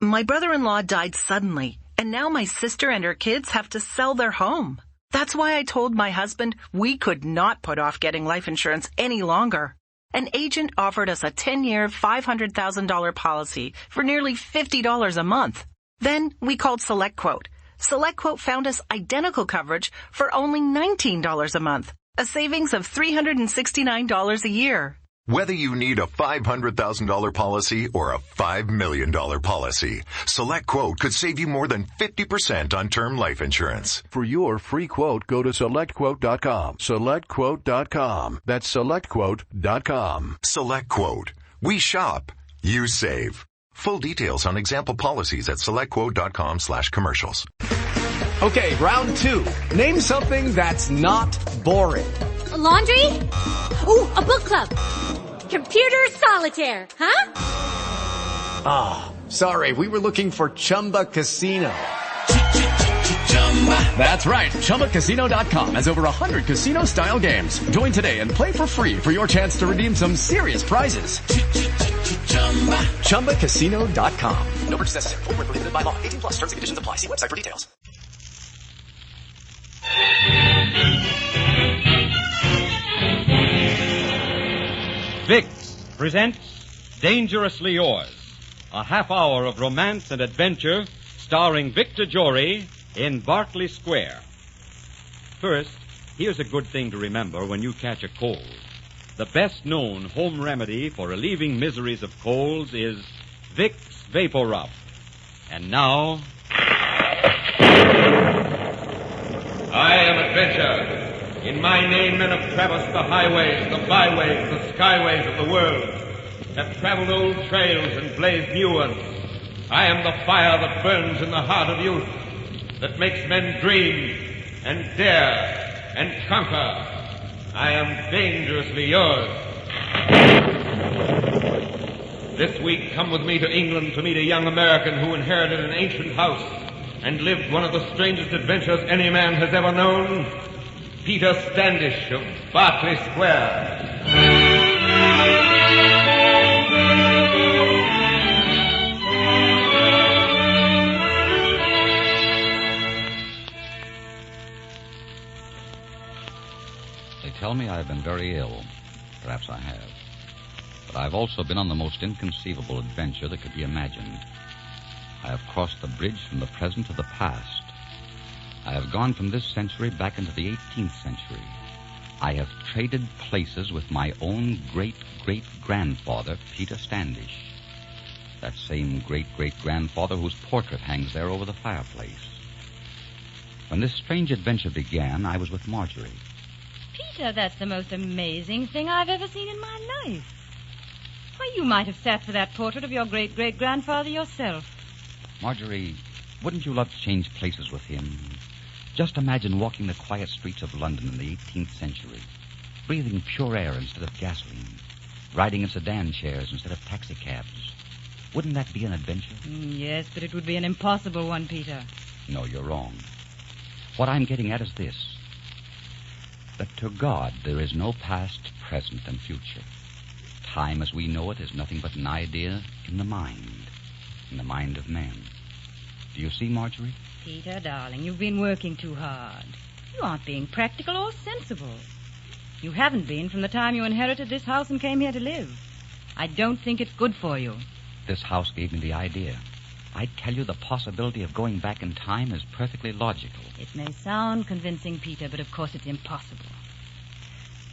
My brother-in-law died suddenly, and now my sister and her kids have to sell their home. That's why I told my husband we could not put off getting life insurance any longer. An agent offered us a 10-year, $500,000 policy for nearly $50 a month. Then we called SelectQuote. SelectQuote found us identical coverage for only $19 a month, a savings of $369 a year. Whether you need a $500,000 policy or a $5 million policy, SelectQuote could save you more than 50% on term life insurance. For your free quote, go to SelectQuote.com. SelectQuote.com. That's SelectQuote.com. SelectQuote. We shop. You save. Full details on example policies at SelectQuote.com/commercials. Okay, round two. Name something that's not boring. A laundry? Ooh, a book club. Computer solitaire, huh? Ah, sorry, we were looking for Chumba Casino. That's right, ChumbaCasino.com has over 100 casino-style games. Join today and play for free for your chance to redeem some serious prizes. ChumbaCasino.com. No purchase necessary. Void where prohibited by law. 18+ terms and conditions apply. See website for details. Vicks presents Dangerously Yours, a half hour of romance and adventure starring Victor Jory in Berkeley Square. First, here's a good thing to remember when you catch a cold. The best-known home remedy for relieving miseries of colds is Vicks Vapor Rub. And now, I am Adventure. In my name, men have traversed the highways, the byways, the skyways of the world, have traveled old trails and blazed new ones. I am the fire that burns in the heart of youth, that makes men dream and dare and conquer. I am dangerously yours. This week, come with me to England to meet a young American who inherited an ancient house and lived one of the strangest adventures any man has ever known. Peter Standish of Berkeley Square. They tell me I've been very ill. Perhaps I have. But I've also been on the most inconceivable adventure that could be imagined. I have crossed the bridge from the present to the past. I have gone from this century back into the 18th century. I have traded places with my own great-great-grandfather, Peter Standish. That same great-great-grandfather whose portrait hangs there over the fireplace. When this strange adventure began, I was with Marjorie. Peter, that's the most amazing thing I've ever seen in my life. Why, you might have sat for that portrait of your great-great-grandfather yourself. Marjorie, wouldn't you love to change places with him? Just imagine walking the quiet streets of London in the 18th century, breathing pure air instead of gasoline, riding in sedan chairs instead of taxicabs. Wouldn't that be an adventure? Yes, but it would be an impossible one, Peter. No, you're wrong. What I'm getting at is this, that to God there is no past, present, and future. Time as we know it is nothing but an idea in the mind of man. Do you see, Marjorie? Peter, darling, you've been working too hard. You aren't being practical or sensible. You haven't been from the time you inherited this house and came here to live. I don't think it's good for you. This house gave me the idea. I tell you, the possibility of going back in time is perfectly logical. It may sound convincing, Peter, but of course it's impossible.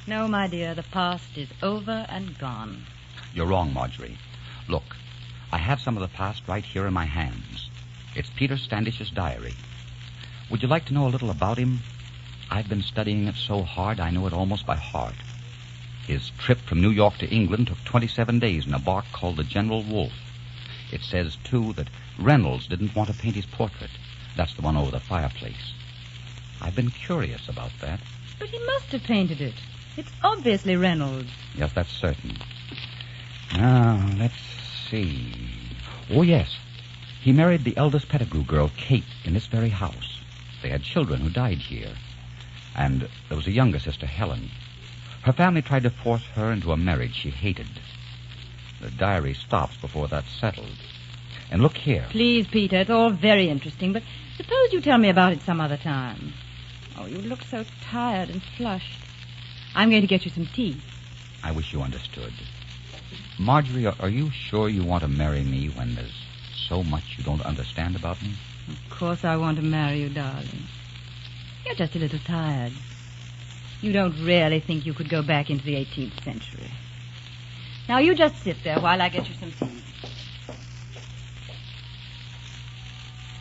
No, my dear, the past is over and gone. You're wrong, Marjorie. Look, I have some of the past right here in my hands. It's Peter Standish's diary. Would you like to know a little about him? I've been studying it so hard I know it almost by heart. His trip from New York to England took 27 days in a bark called the General Wolfe. It says, too, that Reynolds didn't want to paint his portrait. That's the one over the fireplace. I've been curious about that. But he must have painted it. It's obviously Reynolds. Yes, that's certain. Now, let's see. Oh, yes. He married the eldest Pettigrew girl, Kate, in this very house. They had children who died here. And there was a younger sister, Helen. Her family tried to force her into a marriage she hated. The diary stops before that's settled. And look here. Please, Peter, it's all very interesting, but suppose you tell me about it some other time. Oh, you look so tired and flushed. I'm going to get you some tea. I wish you understood. Marjorie, are you sure you want to marry me when there's so much you don't understand about me? Of course I want to marry you, darling. You're just a little tired. You don't really think you could go back into the 18th century. Now, you just sit there while I get you some tea.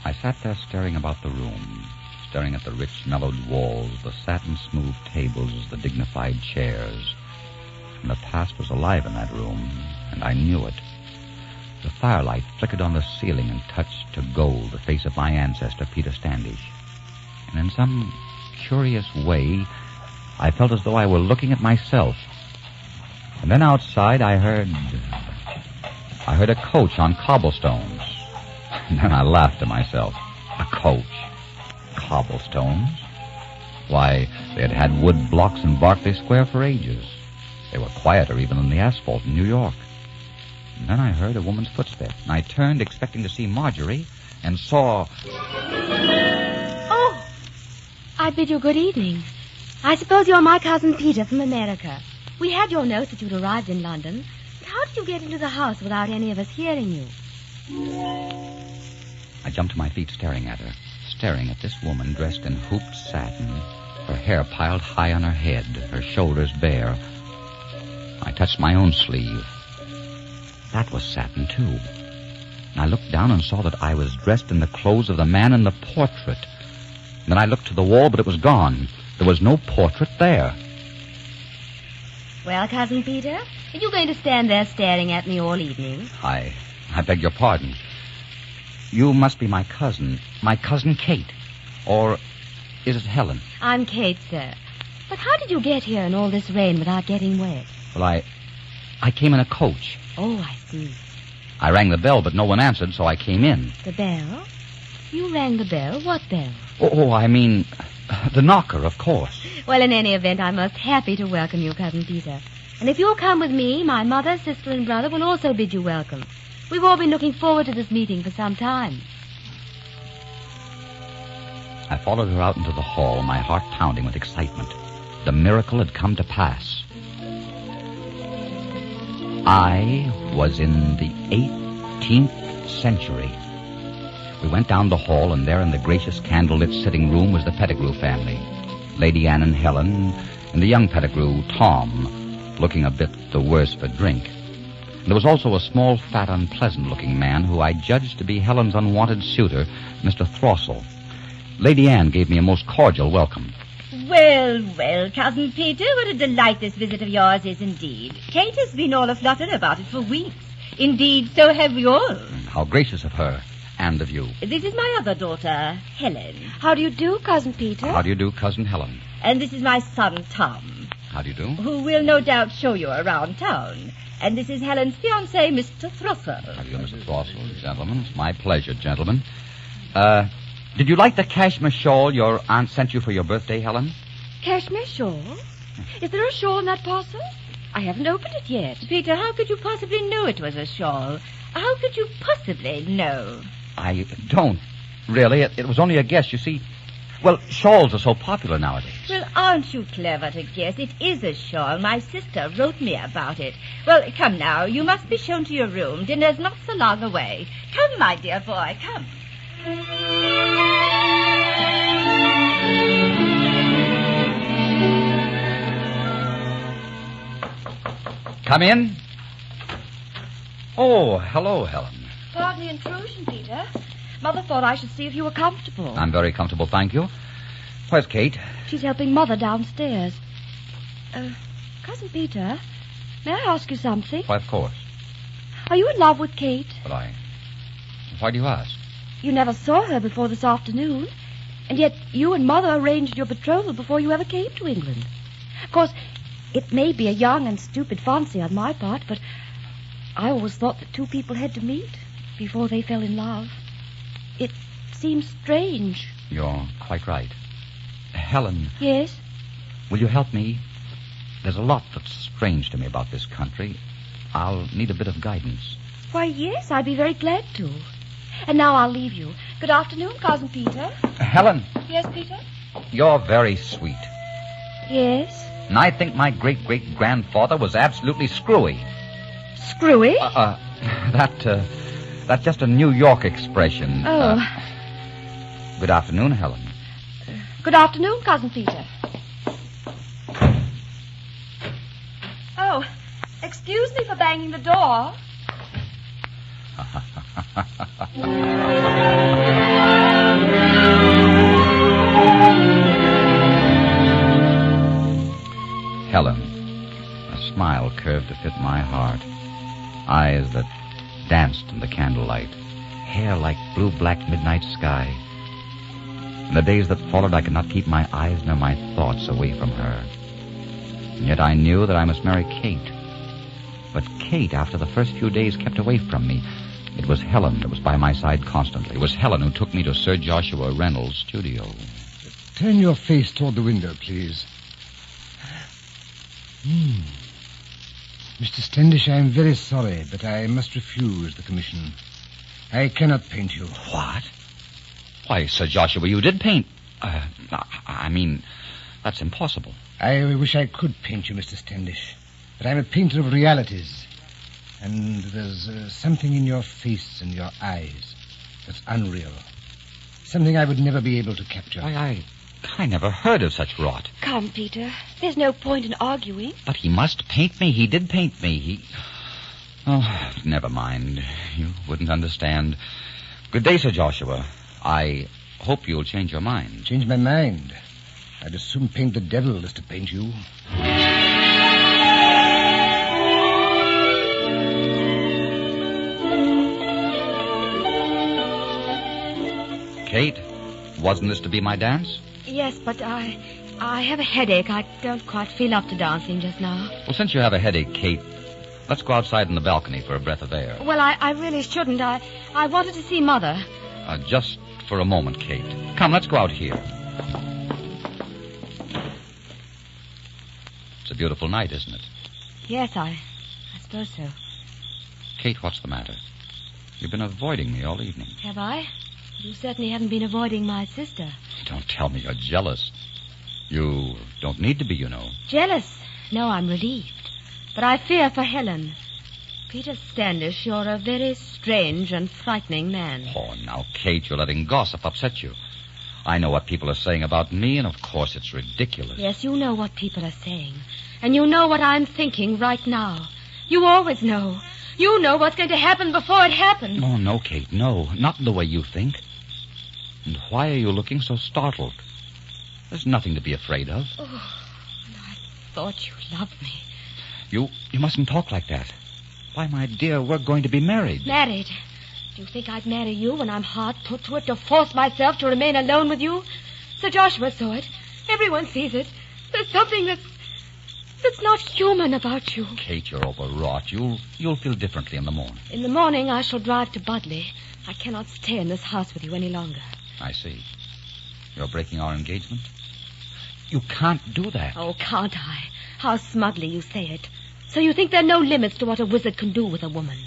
I sat there staring about the room, staring at the rich, mellowed walls, the satin-smooth tables, the dignified chairs. And the past was alive in that room, and I knew it. The firelight flickered on the ceiling and touched to gold the face of my ancestor, Peter Standish. And in some curious way, I felt as though I were looking at myself. And then outside, I heard a coach on cobblestones. And then I laughed to myself. A coach? Cobblestones? Why, they had had wood blocks in Berkeley Square for ages. They were quieter even than the asphalt in New York. And then I heard a woman's footstep, and I turned expecting to see Marjorie, and saw... Oh, I bid you good evening. I suppose you're my cousin Peter from America. We had your note that you'd arrived in London. But how did you get into the house without any of us hearing you? I jumped to my feet staring at her, staring at this woman dressed in hooped satin, her hair piled high on her head, her shoulders bare. I touched my own sleeve. That was satin, too. And I looked down and saw that I was dressed in the clothes of the man in the portrait. And then I looked to the wall, but it was gone. There was no portrait there. Well, Cousin Peter, are you going to stand there staring at me all evening? I beg your pardon. You must be my cousin Kate. Or is it Helen? I'm Kate, sir. But how did you get here in all this rain without getting wet? Well, I came in a coach. Oh, I see. I rang the bell, but no one answered, so I came in. The bell? You rang the bell? What bell? Oh, I mean, the knocker, of course. Well, in any event, I'm most happy to welcome you, Cousin Peter. And if you'll come with me, my mother, sister, and brother will also bid you welcome. We've all been looking forward to this meeting for some time. I followed her out into the hall, my heart pounding with excitement. The miracle had come to pass. I was in the 18th century. We went down the hall, and there in the gracious candlelit sitting room was the Pettigrew family. Lady Anne and Helen, and the young Pettigrew, Tom, looking a bit the worse for drink. And there was also a small, fat, unpleasant-looking man who I judged to be Helen's unwanted suitor, Mr. Throssell. Lady Anne gave me a most cordial welcome. Well, well, Cousin Peter, what a delight this visit of yours is indeed. Kate has been all aflutter about it for weeks. Indeed, so have we all. How gracious of her, and of you. This is my other daughter, Helen. How do you do, Cousin Peter? How do you do, Cousin Helen? And this is my son, Tom. How do you do? Who will no doubt show you around town. And this is Helen's fiancé, Mr. Throssell. How do you do, Mr. Throssell, gentlemen? It's my pleasure, gentlemen. Did you like the cashmere shawl your aunt sent you for your birthday, Helen? Cashmere shawl? Is there a shawl in that parcel? I haven't opened it yet. Peter, how could you possibly know it was a shawl? How could you possibly know? I don't, really. It was only a guess, you see. Well, shawls are so popular nowadays. Well, aren't you clever to guess? It is a shawl. My sister wrote me about it. Well, come now. You must be shown to your room. Dinner's not so long away. Come, my dear boy, come. Come in. Oh, hello, Helen. Pardon the intrusion, Peter. Mother thought I should see if you were comfortable. I'm very comfortable, thank you. Where's Kate? She's helping Mother downstairs. Cousin Peter, may I ask you something? Why, of course. Are you in love with Kate? But why do you ask? You never saw her before this afternoon, and yet you and Mother arranged your betrothal before you ever came to England. Of course, it may be a young and stupid fancy on my part, but I always thought that two people had to meet before they fell in love. It seems strange. You're quite right. Helen. Yes? Will you help me? There's a lot that's strange to me about this country. I'll need a bit of guidance. Why, yes, I'd be very glad to. And now I'll leave you. Good afternoon, Cousin Peter. Helen, Yes, Peter? you're very sweet. Yes. And I think my great-great-grandfather was absolutely screwy. Screwy? That's just a New York expression. Oh. Good afternoon, Helen. Good afternoon, Cousin Peter. Oh, excuse me for banging the door. Helen, a smile curved to fit my heart. Eyes that danced in the candlelight. Hair like blue-black midnight sky. In the days that followed, I could not keep my eyes nor my thoughts away from her. And yet I knew that I must marry Kate. But Kate, after the first few days, kept away from me. It was Helen that was by my side constantly. It was Helen who took me to Sir Joshua Reynolds' studio. Turn your face toward the window, please. Mr. Standish, I am very sorry, but I must refuse the commission. I cannot paint you. What? Why, Sir Joshua, you did paint. That's impossible. I wish I could paint you, Mr. Standish. But I'm a painter of realities. And there's something in your face and your eyes that's unreal. Something I would never be able to capture. I never heard of such rot. Come, Peter. There's no point in arguing. But he must paint me. He did paint me. Oh, never mind. You wouldn't understand. Good day, Sir Joshua. I hope you'll change your mind. Change my mind? I'd as soon paint the devil as to paint you. Kate, wasn't this to be my dance? Yes, but I have a headache. I don't quite feel up to dancing just now. Well, since you have a headache, Kate, let's go outside in the balcony for a breath of air. Well, I really shouldn't. I wanted to see Mother. Just for a moment, Kate. Come, let's go out here. It's a beautiful night, isn't it? Yes, I suppose so. Kate, what's the matter? You've been avoiding me all evening. Have I? You certainly haven't been avoiding my sister. Don't tell me you're jealous. You don't need to be, you know. Jealous? No, I'm relieved. But I fear for Helen. Peter Standish, you're a very strange and frightening man. Oh, now, Kate, you're letting gossip upset you. I know what people are saying about me, and of course it's ridiculous. Yes, you know what people are saying. And you know what I'm thinking right now. You always know. You know what's going to happen before it happens. Oh, no, Kate, no. Not in the way you think. And why are you looking so startled? There's nothing to be afraid of. Oh, I thought you loved me. You mustn't talk like that. Why, my dear, we're going to be married. Married? Do you think I'd marry you when I'm hard put to it to force myself to remain alone with you? Sir Joshua saw it. Everyone sees it. There's something that's not human about you. Kate, you're overwrought. You'll feel differently in the morning. In the morning, I shall drive to Budley. I cannot stay in this house with you any longer. I see. You're breaking our engagement? You can't do that. Oh, can't I? How smugly you say it. So you think there are no limits to what a wizard can do with a woman.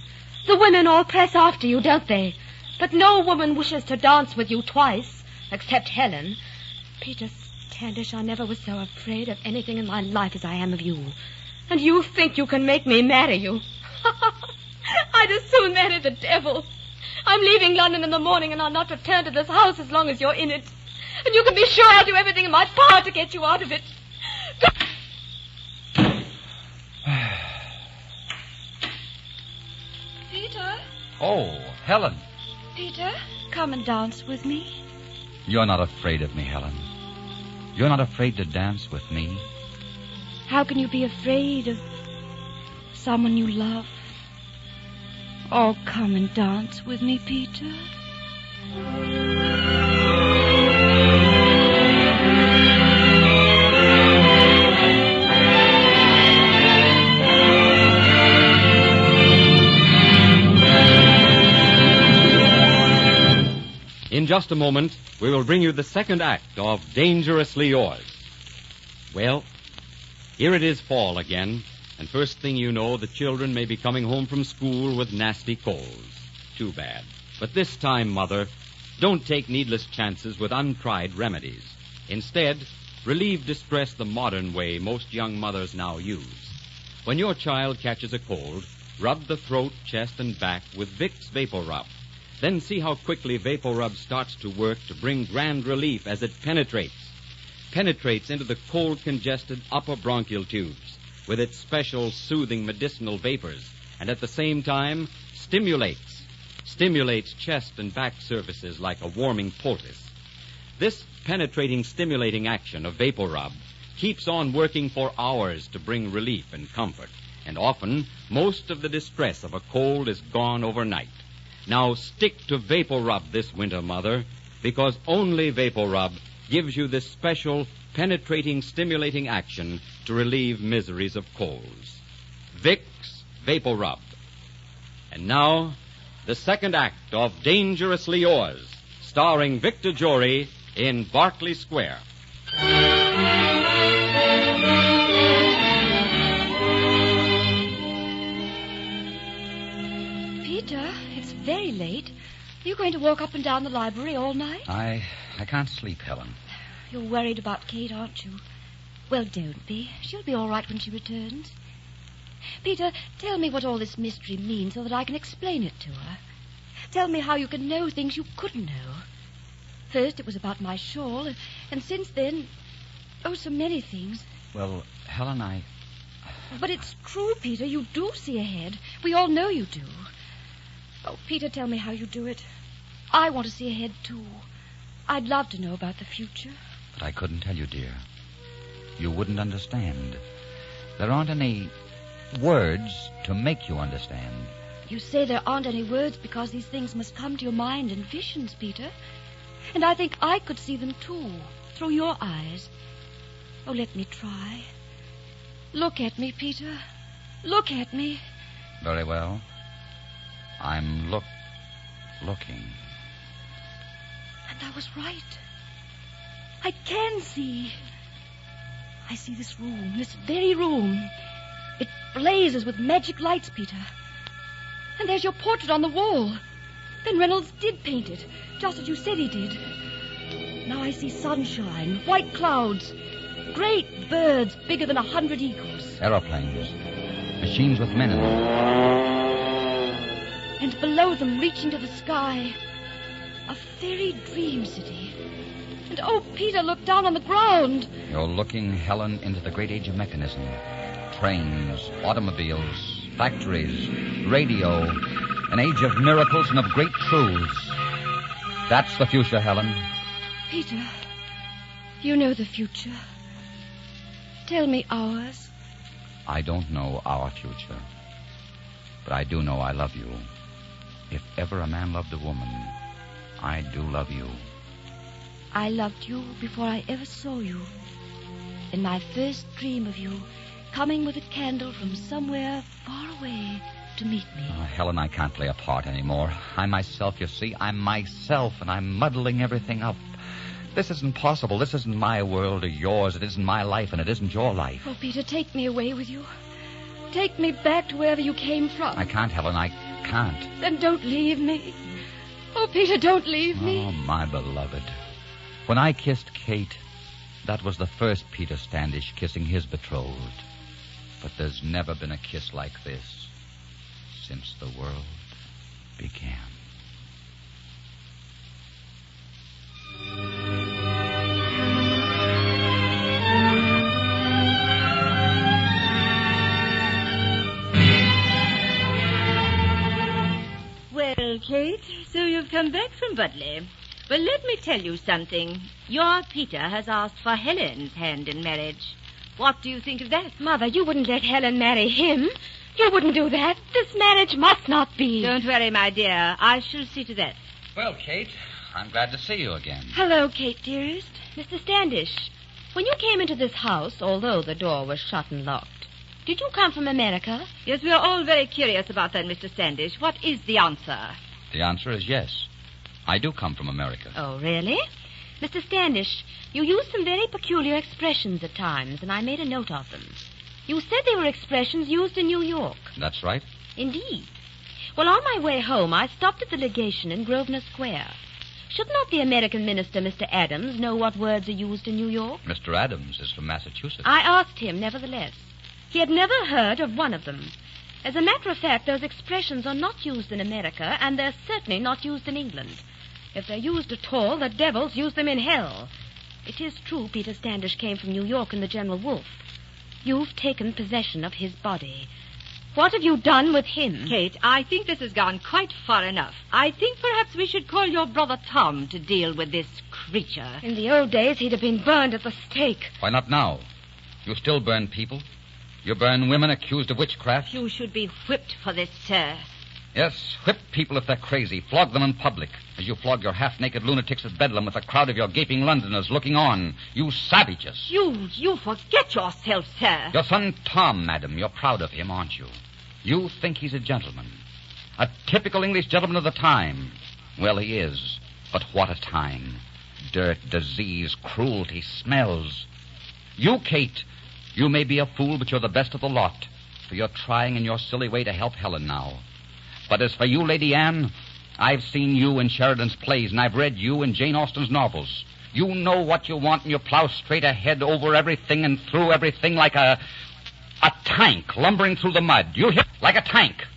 The women all press after you, don't they? But no woman wishes to dance with you twice, except Helen. Peter Standish, I never was so afraid of anything in my life as I am of you. And you think you can make me marry you? I'd as soon marry the devil. I'm leaving London in the morning, and I'll not return to this house as long as you're in it. And you can be sure I'll do everything in my power to get you out of it. Peter? Oh, Helen. Peter, come and dance with me. You're not afraid of me, Helen. You're not afraid to dance with me. How can you be afraid of someone you love? Oh, come and dance with me, Peter. In just a moment, we will bring you the second act of Dangerously Yours. Well, here it is fall again, and first thing you know, the children may be coming home from school with nasty colds. Too bad. But this time, Mother, don't take needless chances with untried remedies. Instead, relieve distress the modern way most young mothers now use. When your child catches a cold, rub the throat, chest, and back with Vicks Vapor Rub. Then see how quickly Vapor Rub starts to work to bring grand relief as it penetrates into the cold, congested upper bronchial tubes with its special soothing medicinal vapors, and at the same time stimulates chest and back surfaces like a warming poultice. This penetrating, stimulating action of Vapor Rub keeps on working for hours to bring relief and comfort, and often most of the distress of a cold is gone overnight. Now stick to Vapor Rub this winter, Mother, because only Vapor Rub gives you this special penetrating, stimulating action to relieve miseries of colds. Vicks Vapor Rub. And now, the second act of Dangerously Yours, starring Victor Jory in Berkeley Square. Peter, it's very late. Are you going to walk up and down the library all night? I can't sleep, Helen. You're worried about Kate, aren't you? Well, don't be. She'll be all right when she returns. Peter, tell me what all this mystery means so that I can explain it to her. Tell me how you can know things you couldn't know. First, it was about my shawl, and since then, so many things. Well, Helen, But it's true, Peter. You do see ahead. We all know you do. Oh, Peter, tell me how you do it. I want to see ahead, too. I'd love to know about the future. But I couldn't tell you, dear. You wouldn't understand. There aren't any words to make you understand. You say there aren't any words because these things must come to your mind in visions, Peter. And I think I could see them, too, through your eyes. Oh, let me try. Look at me, Peter. Look at me. Very well. I'm looking. And I was right. I can see. I see this room, this very room. It blazes with magic lights, Peter. And there's your portrait on the wall. Then Reynolds did paint it, just as you said he did. Now I see sunshine, white clouds, great birds bigger than 100 eagles. Aeroplanes. Machines with men in them. And below them, reaching to the sky, a fairy dream city. And, oh, Peter, look down on the ground. You're looking, Helen, into the great age of mechanism. Trains, automobiles, factories, radio. An age of miracles and of great truths. That's the future, Helen. Peter, you know the future. Tell me ours. I don't know our future. But I do know I love you. If ever a man loved a woman, I do love you. I loved you before I ever saw you. In my first dream of you, coming with a candle from somewhere far away to meet me. Oh, Helen, I can't play a part anymore. I'm myself, you see. I'm myself, and I'm muddling everything up. This isn't possible. This isn't my world or yours. It isn't my life, and it isn't your life. Oh, Peter, take me away with you. Take me back to wherever you came from. I can't, Helen. I can't. Then don't leave me. Oh, Peter, don't leave me. Oh, my beloved. When I kissed Kate, that was the first Peter Standish kissing his betrothed. But there's never been a kiss like this since the world began. Well, Kate, so you've come back from Berkeley. Well, let me tell you something. Your Peter has asked for Helen's hand in marriage. What do you think of that? Mother, you wouldn't let Helen marry him. You wouldn't do that. This marriage must not be. Don't worry, my dear. I shall see to that. Well, Kate, I'm glad to see you again. Hello, Kate, dearest. Mr. Standish, when you came into this house, although the door was shut and locked, did you come from America? Yes, we are all very curious about that, Mr. Standish. What is the answer? The answer is yes. I do come from America. Oh, really? Mr. Standish, you used some very peculiar expressions at times, and I made a note of them. You said they were expressions used in New York. That's right. Indeed. Well, on my way home, I stopped at the legation in Grosvenor Square. Should not the American minister, Mr. Adams, know what words are used in New York? Mr. Adams is from Massachusetts. I asked him, nevertheless. He had never heard of one of them. As a matter of fact, those expressions are not used in America, and they're certainly not used in England. If they're used at all, the devils use them in hell. It is true Peter Standish came from New York in the General Wolfe. You've taken possession of his body. What have you done with him? Kate, I think this has gone quite far enough. I think perhaps we should call your brother Tom to deal with this creature. In the old days, he'd have been burned at the stake. Why not now? You still burn people. You burn women accused of witchcraft. You should be whipped for this, sir. Yes, whip people if they're crazy. Flog them in public, as you flog your half-naked lunatics at Bedlam with a crowd of your gaping Londoners looking on. You savages. You forget yourself, sir. Your son Tom, madam, you're proud of him, aren't you? You think he's a gentleman. A typical English gentleman of the time. Well, he is. But what a time. Dirt, disease, cruelty, smells. You, Kate, you may be a fool, but you're the best of the lot. For you're trying in your silly way to help Helen now. But as for you, Lady Anne, I've seen you in Sheridan's plays, and I've read you in Jane Austen's novels. You know what you want, and you plow straight ahead over everything and through everything like a tank lumbering through the mud. You hear? Like a tank.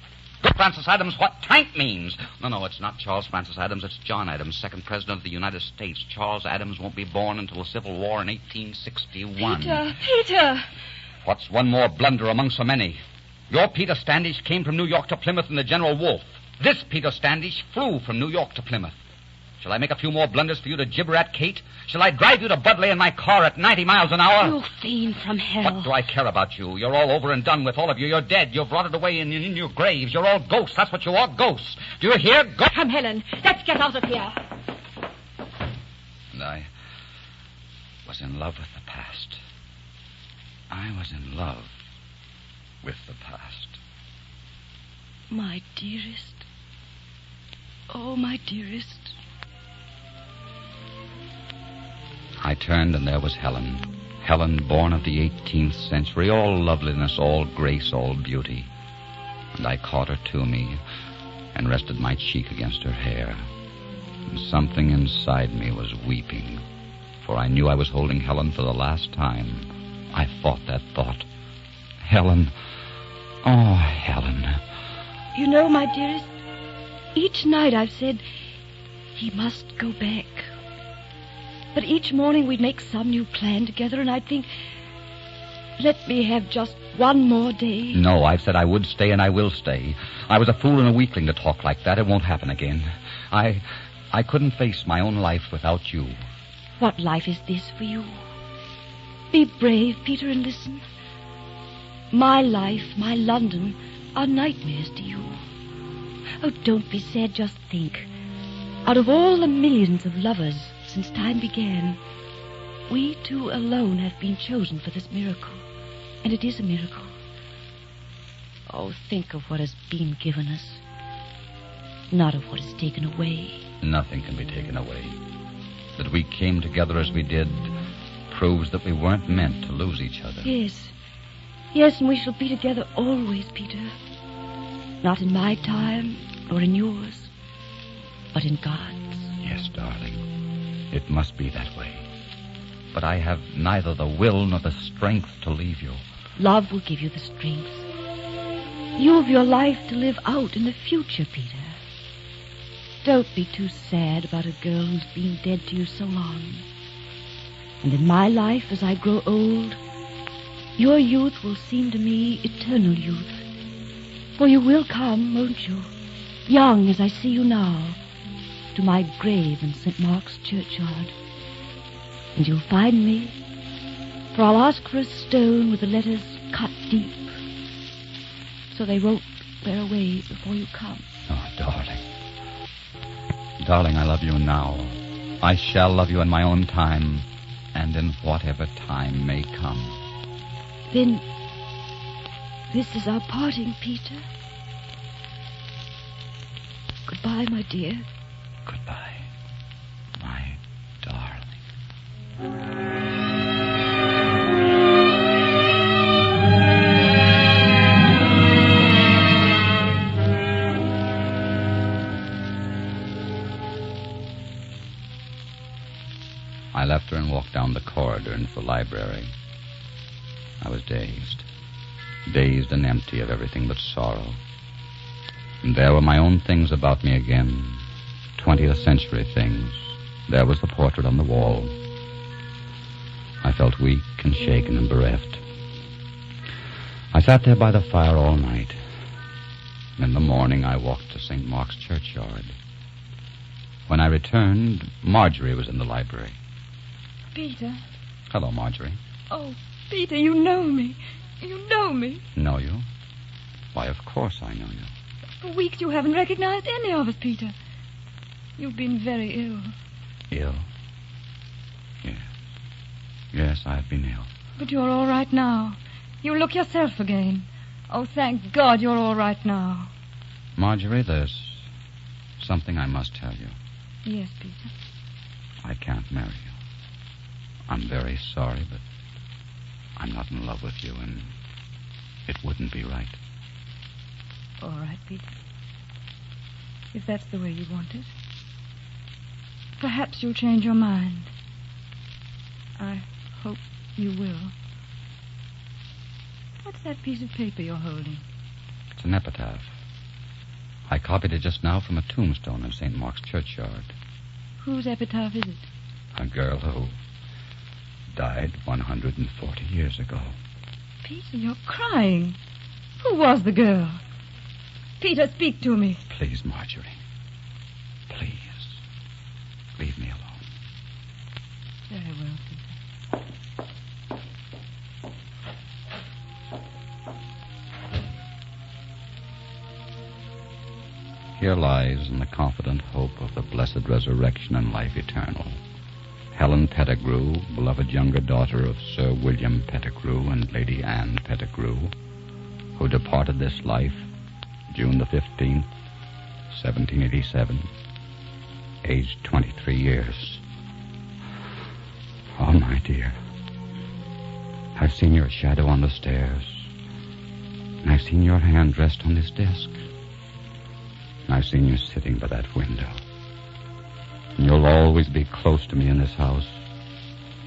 Good Francis Adams, what tank means. No, it's not Charles Francis Adams. It's John Adams, second president of the United States. Charles Adams won't be born until the Civil War in 1861. Peter! What's one more blunder among so many? Your Peter Standish came from New York to Plymouth in the General Wolfe. This Peter Standish flew from New York to Plymouth. Shall I make a few more blunders for you to gibber at, Kate? Shall I drive you to Budley in my car at 90 miles an hour? You fiend from hell. What do I care about you? You're all over and done with, all of you. You're dead. You've rotted away in your graves. You're all ghosts. That's what you are, ghosts. Do you hear? Come, Helen. Let's get out of here. And I was in love with the past. I was in love with the past. My dearest. Oh, my dearest. I turned, and there was Helen. Helen, born of the 18th century, all loveliness, all grace, all beauty. And I caught her to me and rested my cheek against her hair. And something inside me was weeping, for I knew I was holding Helen for the last time. I thought that thought. Helen. Oh, Helen. You know, my dearest, each night I've said, he must go back. But each morning we'd make some new plan together, and I'd think, let me have just one more day. No, I've said I would stay, and I will stay. I was a fool and a weakling to talk like that. It won't happen again. I couldn't face my own life without you. What life is this for you? Be brave, Peter, and listen. My life, my London, are nightmares to you. Oh, don't be sad, just think. Out of all the millions of lovers since time began, we two alone have been chosen for this miracle. And it is a miracle. Oh, think of what has been given us, not of what is taken away. Nothing can be taken away. That we came together as we did proves that we weren't meant to lose each other. Yes, and we shall be together always, Peter. Not in my time, nor in yours, but in God's. Yes, darling. It must be that way. But I have neither the will nor the strength to leave you. Love will give you the strength. You have your life to live out in the future, Peter. Don't be too sad about a girl who's been dead to you so long. And in my life, as I grow old, your youth will seem to me eternal youth. For you will come, won't you, young as I see you now, to my grave in St. Mark's churchyard. And you'll find me, for I'll ask for a stone with the letters cut deep, so they won't wear away before you come. Oh, darling. Darling, I love you now. I shall love you in my own time, and in whatever time may come. Then, this is our parting, Peter. Goodbye, my dear. Goodbye, my darling. I left her and walked down the corridor into the library. I was dazed. Dazed and empty of everything but sorrow. And there were my own things about me again. 20th century things. There was the portrait on the wall. I felt weak and shaken and bereft. I sat there by the fire all night. In the morning, I walked to St. Mark's churchyard. When I returned, Marjorie was in the library. Peter. Hello, Marjorie. Oh, Peter, you know me. You know me. Know you? Why, of course I know you. For weeks you haven't recognized any of us, Peter. You've been very ill. Ill? Yes. Yes, I've been ill. But you're all right now. You look yourself again. Oh, thank God you're all right now. Marjorie, there's something I must tell you. Yes, Peter. I can't marry you. I'm very sorry, but I'm not in love with you, and it wouldn't be right. All right, Peter. If that's the way you want it. Perhaps you'll change your mind. I hope you will. What's that piece of paper you're holding? It's an epitaph. I copied it just now from a tombstone in St. Mark's churchyard. Whose epitaph is it? A girl who died 140 years ago. Peter, you're crying. Who was the girl? Peter, speak to me. Please, Marjorie. Please. Leave me alone. Very well, Peter. Here lies in the confident hope of the blessed resurrection and life eternal Helen Pettigrew, beloved younger daughter of Sir William Pettigrew and Lady Anne Pettigrew, who departed this life June the 15th, 1787, aged 23 years. Oh, my dear, I've seen your shadow on the stairs, and I've seen your hand rest on this desk, and I've seen you sitting by that window. And you'll always be close to me in this house.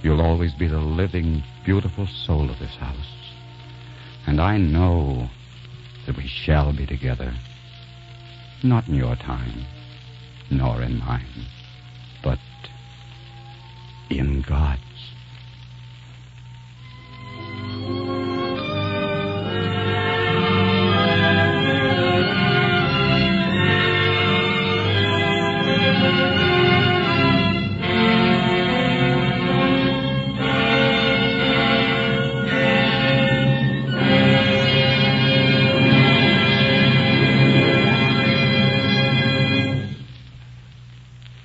You'll always be the living, beautiful soul of this house. And I know that we shall be together. Not in your time, nor in mine, but in God's.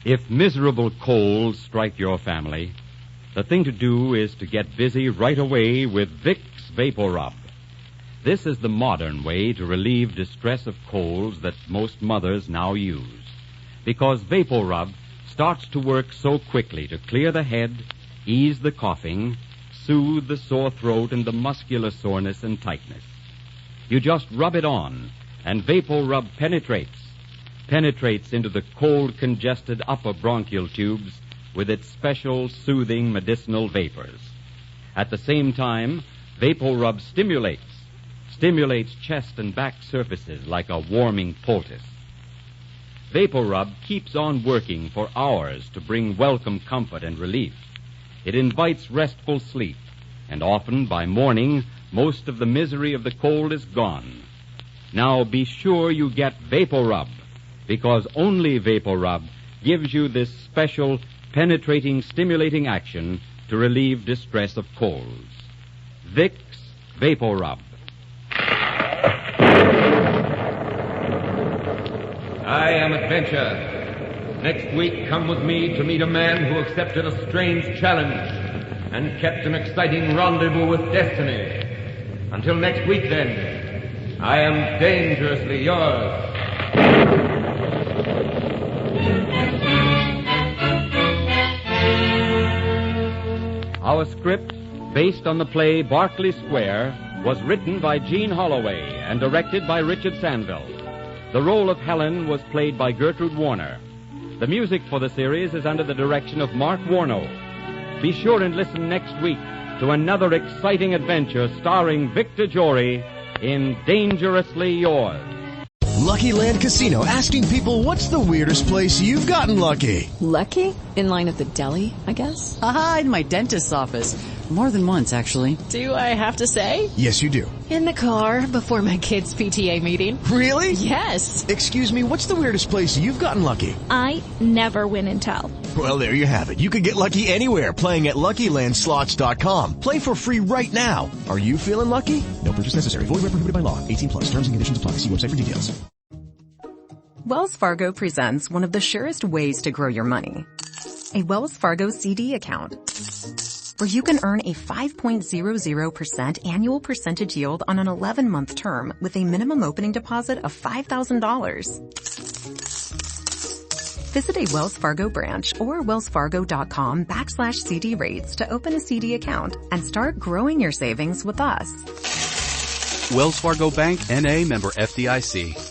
If miserable colds strike your family, the thing to do is to get busy right away with Vicks Vapor Rub. This is the modern way to relieve distress of colds that most mothers now use, because Vapor Rub starts to work so quickly to clear the head, ease the coughing, soothe the sore throat and the muscular soreness and tightness. You just rub it on, and Vapor Rub penetrates into the cold, congested upper bronchial tubes with its special soothing medicinal vapors. At the same time, Vapor Rub stimulates chest and back surfaces like a warming poultice. Vapor Rub keeps on working for hours to bring welcome comfort and relief. It invites restful sleep, and often by morning, most of the misery of the cold is gone. Now be sure you get Vapor Rub, because only Vapor Rub gives you this special, penetrating, stimulating action to relieve distress of colds. Vicks Vapor Rub. I am Adventure. Next week, come with me to meet a man who accepted a strange challenge and kept an exciting rendezvous with destiny. Until next week, then, I am dangerously yours. Our script, based on the play Berkeley Square, was written by Jean Holloway and directed by Richard Sandville. The role of Helen was played by Gertrude Warner. The music for the series is under the direction of Mark Warno. Be sure and listen next week to another exciting adventure starring Victor Jory in Dangerously Yours. Lucky Land Casino, asking people, what's the weirdest place you've gotten lucky? Lucky? In line at the deli, I guess? Aha, in my dentist's office. More than once, actually. Do I have to say? Yes, you do. In the car before my kids' PTA meeting. Really? Yes. Excuse me, what's the weirdest place you've gotten lucky? I never win and tell. Well, there you have it. You can get lucky anywhere, playing at LuckyLandSlots.com. Play for free right now. Are you feeling lucky? No purchase necessary. Void where prohibited by law. 18+. Terms and conditions apply. See website for details. Wells Fargo presents one of the surest ways to grow your money. A Wells Fargo CD account, where you can earn a 5.00% annual percentage yield on an 11-month term with a minimum opening deposit of $5,000. Visit a Wells Fargo branch or wellsfargo.com/CD rates to open a CD account and start growing your savings with us. Wells Fargo Bank, N.A., member FDIC.